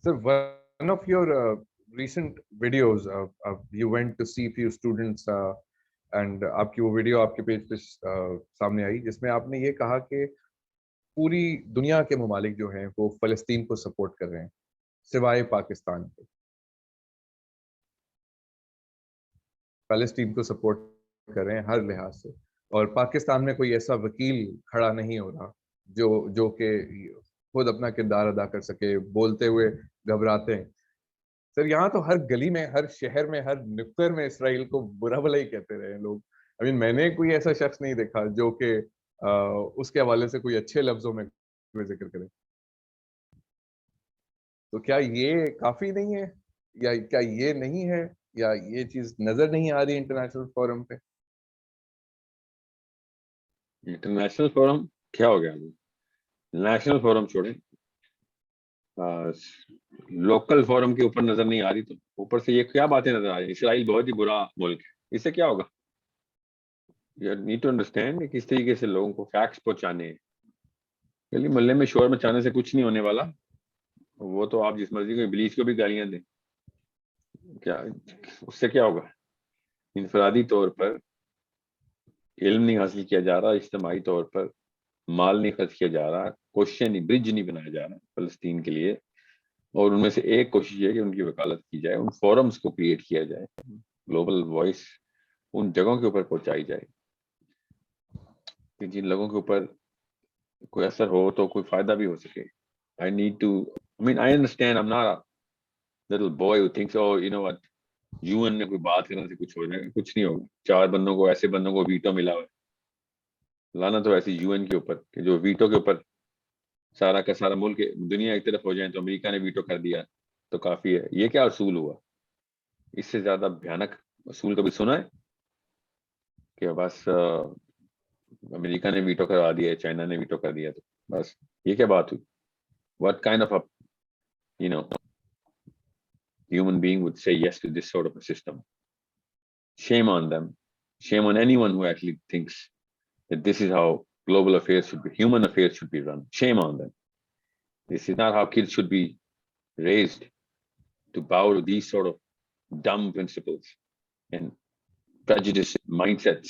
So one of your recent videos, you went to see few students and आपकी वो video आपके page पे सामने आई जिसमें आपने ये कहा कि पूरी दुनिया के ममालिक जो हैं वो फ़लस्तीन को सपोर्ट कर रहे हैं सिवाय पाकिस्तान के। फ़लस्तीन को सपोर्ट कर रहे हैं हर लिहाज से, और पाकिस्तान में कोई ऐसा वकील खड़ा नहीं हो रहा जो कि खुद अपना किरदार अदा कर सके, बोलते हुए घबराते हैं। सर यहाँ तो हर गली में, हर शहर में, हर नुक्कड़ में इसराइल को बुरा भला ही कहते रहे हैं लोग। आई मीन मैंने कोई ऐसा शख्स नहीं देखा जो कि उसके हवाले से कोई अच्छे लफ्जों में कोई जिक्र करे। तो क्या ये काफी नहीं है, या क्या ये नहीं है, या ये चीज नजर नहीं आ रही इंटरनेशनल फोरम पे? इंटरनेशनल फोरम क्या हो गया? नेशनल फोरम छोड़े, लोकल फोरम के ऊपर नजर नहीं आ रही, तो ऊपर से ये क्या बातें नजर आ रही? इसराइल बहुत ही बुरा मुल्क है, इससे क्या होगा? यू नीड टू अंडरस्टैंड किस तरीके से लोगों को फैक्ट्स पहुंचाने हैं। गली मोहल्ले में शोर मचाने से कुछ नहीं होने वाला। वो तो आप जिस मर्जी को, बिलीव को भी गालियां दें, क्या उससे क्या होगा? इनफरादी तौर पर इल्म नहीं हासिल किया जा रहा, इज्तिमाई तौर पर माल नहीं खर्च किया जा रहा, कोशिशें नहीं, ब्रिज नहीं बनाया जा रहा फलस्तीन के लिए। और उनमें से एक कोशिश है कि उनकी वकालत की जाए, उन फोरम्स को क्रिएट किया जाए, ग्लोबल वॉइस उन जगहों के ऊपर पहुंचाई जाए कि जिन लोगों के ऊपर कोई असर हो तो कोई फायदा भी हो सके। I need to, I mean I understand, I am not a little boy who thinks oh you know what, UN में कोई बात करने से कुछ हो जाएगा। कुछ नहीं होगा। चार बंदों को, ऐसे बंदों को वीटो मिला हुआ है। लाना तो ऐसी यूएन के ऊपर कि जो वीटो के ऊपर सारा का सारा मुल्क दुनिया एक तरफ हो जाए, तो अमेरिका ने वीटो कर दिया तो काफी है। ये क्या असूल हुआ? इससे ज्यादा भयानक असूल कभी सुना है? कि बस अमेरिका ने वीटो करवा दिया, चाइना ने वीटो कर दिया, तो बस ये क्या बात हुई? What kind of you know human being would say yes to this sort of a system? Shame on them. Shame on anyone who actually thinks that this is how global affairs should be, human affairs should be run. Shame on them. This is not how kids should be raised, to bow to these sort of dumb principles and prejudice mindsets.